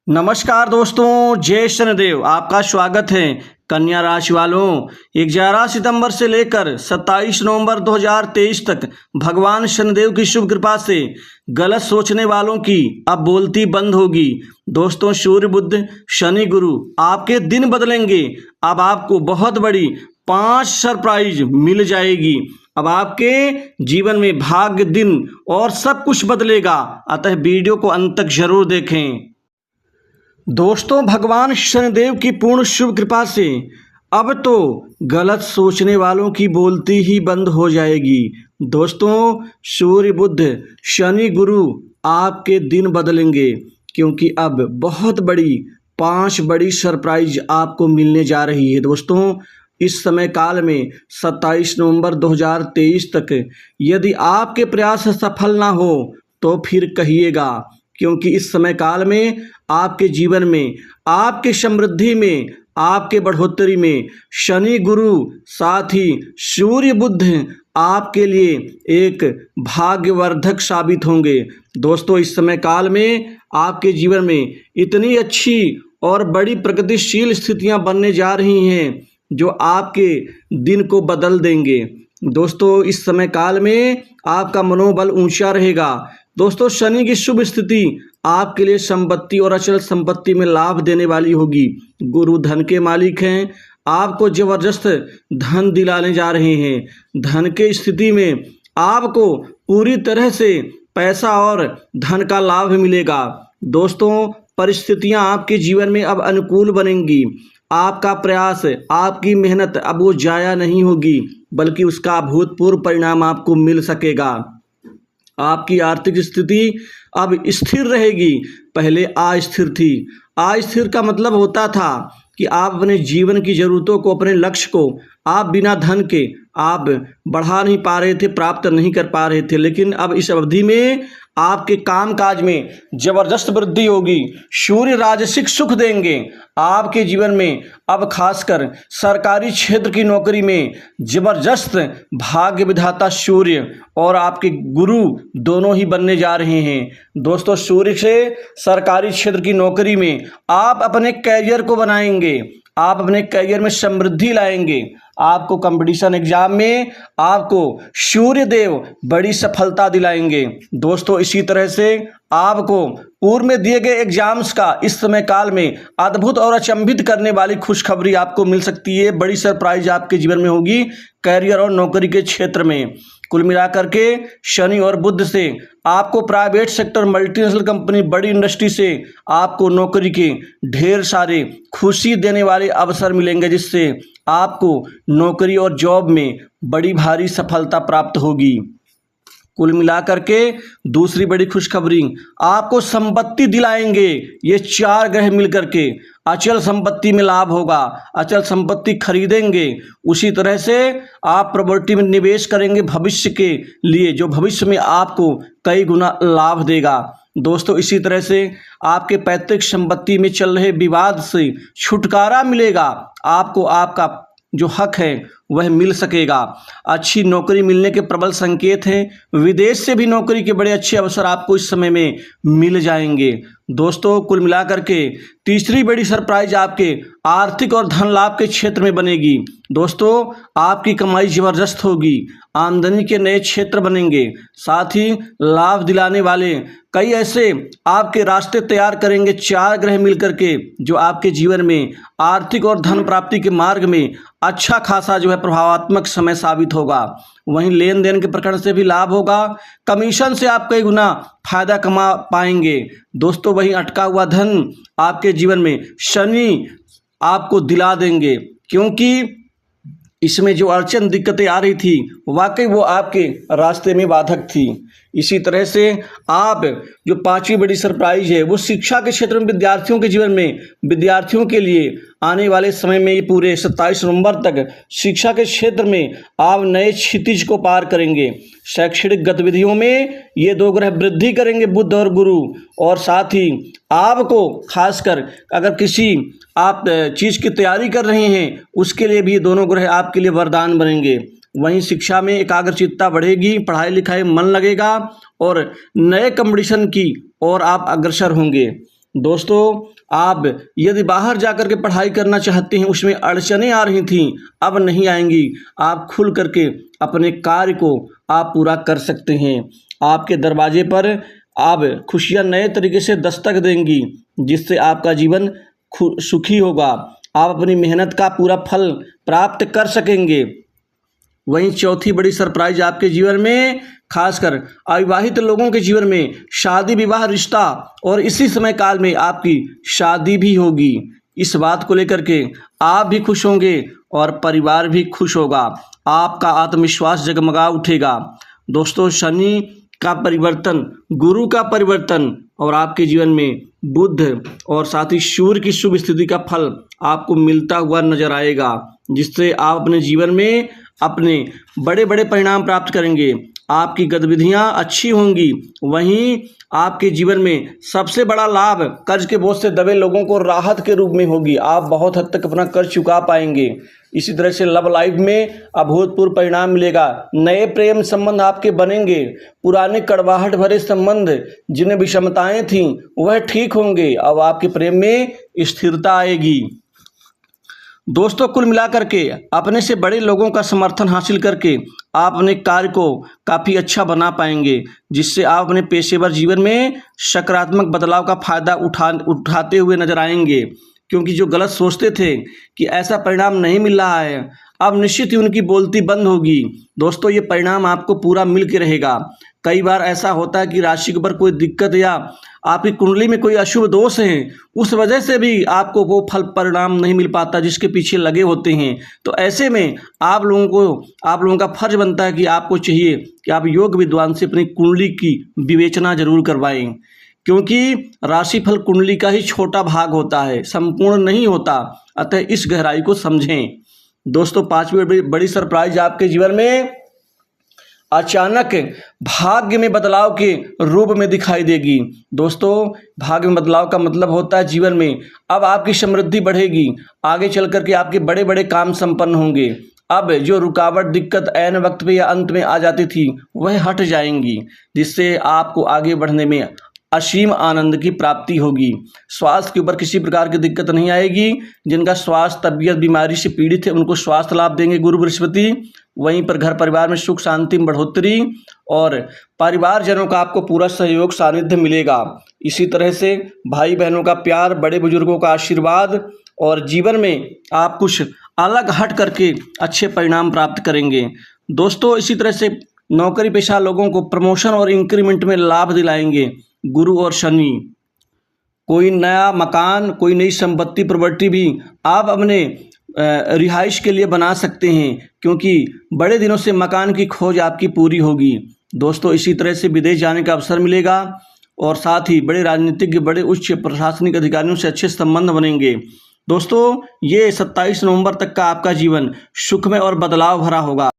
नमस्कार दोस्तों, जय शनिदेव। आपका स्वागत है। कन्या राशि वालों, 11 सितंबर से लेकर 27 नवंबर 2023 तक भगवान शनिदेव की शुभ कृपा से गलत सोचने वालों की अब बोलती बंद होगी। दोस्तों, सूर्य बुध शनि गुरु आपके दिन बदलेंगे। अब आपको बहुत बड़ी 5 सरप्राइज मिल जाएगी। अब आपके जीवन में भाग्य दिन और सब कुछ बदलेगा। अतः वीडियो को अंत तक जरूर देखें। दोस्तों, भगवान शनिदेव की पूर्ण शुभ कृपा से अब तो गलत सोचने वालों की बोलती ही बंद हो जाएगी। दोस्तों, सूर्य बुध शनि गुरु आपके दिन बदलेंगे, क्योंकि अब बहुत बड़ी 5 बड़ी सरप्राइज आपको मिलने जा रही है। दोस्तों, इस समय काल में 27 नवंबर 2023 तक यदि आपके प्रयास सफल ना हो तो फिर कहिएगा, क्योंकि इस समय काल में आपके जीवन में, आपके समृद्धि में, आपके बढ़ोतरी में शनि गुरु साथ ही सूर्य बुध आपके लिए एक भाग्यवर्धक साबित होंगे। दोस्तों, इस समय काल में आपके जीवन में इतनी अच्छी और बड़ी प्रगतिशील स्थितियां बनने जा रही हैं जो आपके दिन को बदल देंगे। दोस्तों, इस समय काल में आपका मनोबल ऊंचा रहेगा। दोस्तों, शनि की शुभ स्थिति आपके लिए संपत्ति और अचल संपत्ति में लाभ देने वाली होगी। गुरु धन के मालिक हैं, आपको जबरदस्त धन दिलाने जा रहे हैं। धन के स्थिति में आपको पूरी तरह से पैसा और धन का लाभ मिलेगा। दोस्तों, परिस्थितियां आपके जीवन में अब अनुकूल बनेंगी। आपका प्रयास, आपकी मेहनत अब वो जाया नहीं होगी, बल्कि उसका अभूतपूर्व परिणाम आपको मिल सकेगा। आपकी आर्थिक स्थिति अब स्थिर रहेगी, पहले अस्थिर थी। अस्थिर का मतलब होता था कि आप अपने जीवन की जरूरतों को, अपने लक्ष्य को आप बिना धन के आप बढ़ा नहीं पा रहे थे, प्राप्त नहीं कर पा रहे थे। लेकिन अब इस अवधि में आपके कामकाज में जबरदस्त वृद्धि होगी। सूर्य राजसिक सुख देंगे आपके जीवन में। अब खासकर सरकारी क्षेत्र की नौकरी में जबरदस्त भाग्य विधाता सूर्य और आपके गुरु दोनों ही बनने जा रहे हैं। दोस्तों, सूर्य से सरकारी क्षेत्र की नौकरी में आप अपने कैरियर को बनाएंगे, आप अपने कैरियर में समृद्धि लाएंगे। आपको कंपटीशन एग्जाम में आपको सूर्य देव बड़ी सफलता दिलाएंगे। दोस्तों, इसी तरह से आपको पूर्व में दिए गए एग्जाम्स का इस समय काल में अद्भुत और अचंभित करने वाली खुशखबरी आपको मिल सकती है। बड़ी सरप्राइज आपके जीवन में होगी कैरियर और नौकरी के क्षेत्र में। कुल मिलाकर के शनि और बुध से आपको प्राइवेट सेक्टर, मल्टीनेशनल कंपनी, बड़ी इंडस्ट्री से आपको नौकरी के ढेर सारे खुशी देने वाले अवसर मिलेंगे, जिससे आपको नौकरी और जॉब में बड़ी भारी सफलता प्राप्त होगी। कुल मिलाकर के दूसरी बड़ी खुशखबरी, आपको संपत्ति दिलाएंगे ये 4 ग्रह मिलकर के। अचल संपत्ति में लाभ होगा, अचल संपत्ति खरीदेंगे। उसी तरह से आप प्रॉपर्टी में निवेश करेंगे भविष्य के लिए, जो भविष्य में आपको कई गुना लाभ देगा। दोस्तों, इसी तरह से आपके पैतृक संपत्ति में चल रहे विवाद से छुटकारा मिलेगा। आपको आपका जो हक है वह मिल सकेगा। अच्छी नौकरी मिलने के प्रबल संकेत हैं। विदेश से भी नौकरी के बड़े अच्छे अवसर आपको इस समय में मिल जाएंगे। दोस्तों, कुल मिलाकर के तीसरी बड़ी सरप्राइज आपके आर्थिक और धन लाभ के क्षेत्र में बनेगी। दोस्तों, आपकी कमाई जबरदस्त होगी, आमदनी के नए क्षेत्र बनेंगे, साथ ही लाभ दिलाने वाले कई ऐसे आपके रास्ते तैयार करेंगे 4 ग्रह मिलकर के, जो आपके जीवन में आर्थिक और धन प्राप्ति के मार्ग में अच्छा खासा जो है प्रभावात्मक समय साबित होगा। वहीं लेन देन के प्रकरण से भी लाभ होगा, कमीशन से आप कई गुना फायदा कमा पाएंगे। दोस्तों, वहीं अटका हुआ धन आपके जीवन में शनि आपको दिला देंगे, क्योंकि इसमें जो अड़चन दिक्कतें आ रही थी वाकई वो आपके रास्ते में बाधक थी। इसी तरह से आप जो 5वीं बड़ी सरप्राइज है वो शिक्षा के क्षेत्र में विद्यार्थियों के जीवन में, विद्यार्थियों के लिए आने वाले समय में ये पूरे 27 नवंबर तक शिक्षा के क्षेत्र में आप नए क्षितिज को पार करेंगे। शैक्षणिक गतिविधियों में ये 2 ग्रह वृद्धि करेंगे, बुध और गुरु। और साथ ही आपको खासकर अगर किसी आप चीज़ की तैयारी कर रहे हैं उसके लिए भी ये दोनों ग्रह आपके लिए वरदान बनेंगे। वहीं शिक्षा में एकाग्रचित्ता बढ़ेगी, पढ़ाई लिखाई मन लगेगा और नए कंपटीशन की ओर आप अग्रसर होंगे। दोस्तों, आप यदि बाहर जाकर के पढ़ाई करना चाहते हैं, उसमें अड़चनें आ रही थीं, अब नहीं आएंगी। आप खुल करके अपने कार्य को आप पूरा कर सकते हैं। आपके दरवाजे पर आप खुशियां नए तरीके से दस्तक देंगी, जिससे आपका जीवन सुखी होगा। आप अपनी मेहनत का पूरा फल प्राप्त कर सकेंगे। वहीं चौथी बड़ी सरप्राइज आपके जीवन में, खासकर अविवाहित लोगों के जीवन में शादी विवाह रिश्ता, और इसी समय काल में आपकी शादी भी होगी। इस बात को लेकर के आप भी खुश होंगे और परिवार भी खुश होगा। आपका आत्मविश्वास जगमगा उठेगा। दोस्तों, शनि का परिवर्तन, गुरु का परिवर्तन और आपके जीवन में बुध और साथ ही सूर्य की शुभ स्थिति का फल आपको मिलता हुआ नजर आएगा, जिससे आप अपने जीवन में अपने बड़े बड़े परिणाम प्राप्त करेंगे। आपकी गतिविधियां अच्छी होंगी। वहीं आपके जीवन में सबसे बड़ा लाभ कर्ज के बोझ से दबे लोगों को राहत के रूप में होगी। आप बहुत हद तक अपना कर्ज चुका पाएंगे। इसी तरह से लव लाइफ में अभूतपूर्व परिणाम मिलेगा। नए प्रेम संबंध आपके बनेंगे। पुराने कड़वाहट भरे संबंध जिन्हें विषमताएं थीं वह ठीक होंगे। अब आपके प्रेम में स्थिरता आएगी। दोस्तों, कुल मिलाकर के अपने से बड़े लोगों का समर्थन हासिल करके आप अपने कार्य को काफ़ी अच्छा बना पाएंगे, जिससे आप अपने पेशेवर जीवन में सकारात्मक बदलाव का फायदा उठाते हुए नजर आएंगे। क्योंकि जो गलत सोचते थे कि ऐसा परिणाम नहीं मिल रहा है, अब निश्चित ही उनकी बोलती बंद होगी। दोस्तों, ये परिणाम आपको पूरा मिल के रहेगा। कई बार ऐसा होता है कि राशि के ऊपर कोई दिक्कत या आपकी कुंडली में कोई अशुभ दोष है, उस वजह से भी आपको वो फल परिणाम नहीं मिल पाता जिसके पीछे लगे होते हैं। तो ऐसे में आप लोगों का फर्ज बनता है कि आपको चाहिए कि आप योग विद्वान से अपनी कुंडली की विवेचना जरूर करवाएं, क्योंकि राशिफल कुंडली का ही छोटा भाग होता है, संपूर्ण नहीं होता। अतः इस गहराई को समझें। दोस्तों, पांचवी बड़ी सरप्राइज आपके जीवन में अचानक भाग्य में बदलाव के रूप में दिखाई देगी। दोस्तों, भाग्य में बदलाव का मतलब होता है जीवन में अब आपकी समृद्धि बढ़ेगी। आगे चल करके आपके बड़े बड़े काम संपन्न होंगे। अब जो रुकावट, दिक्कत ऐन वक्त पे या अंत में आ जाती थी वह हट जाएंगी, जिससे आपको आगे बढ़ने में असीम आनंद की प्राप्ति होगी। स्वास्थ्य के ऊपर किसी प्रकार की दिक्कत नहीं आएगी। जिनका स्वास्थ्य तबीयत बीमारी से पीड़ित है उनको स्वास्थ्य लाभ देंगे गुरु बृहस्पति। वहीं पर घर परिवार में सुख शांति में बढ़ोतरी और परिवारजनों का आपको पूरा सहयोग सानिध्य मिलेगा। इसी तरह से भाई बहनों का प्यार, बड़े बुजुर्गों का आशीर्वाद और जीवन में आप कुछ अलग हट करके अच्छे परिणाम प्राप्त करेंगे। दोस्तों, इसी तरह से नौकरी पेशा लोगों को प्रमोशन और इंक्रीमेंट में लाभ दिलाएंगे गुरु और शनि। कोई नया मकान, कोई नई संपत्ति, प्रॉपर्टी भी आप अपने रिहाइश के लिए बना सकते हैं, क्योंकि बड़े दिनों से मकान की खोज आपकी पूरी होगी। दोस्तों, इसी तरह से विदेश जाने का अवसर मिलेगा और साथ ही बड़े राजनीतिज्ञ, बड़े उच्च प्रशासनिक अधिकारियों से अच्छे संबंध बनेंगे। दोस्तों, ये 27 नवंबर तक का आपका जीवन सुखमय और बदलाव भरा होगा।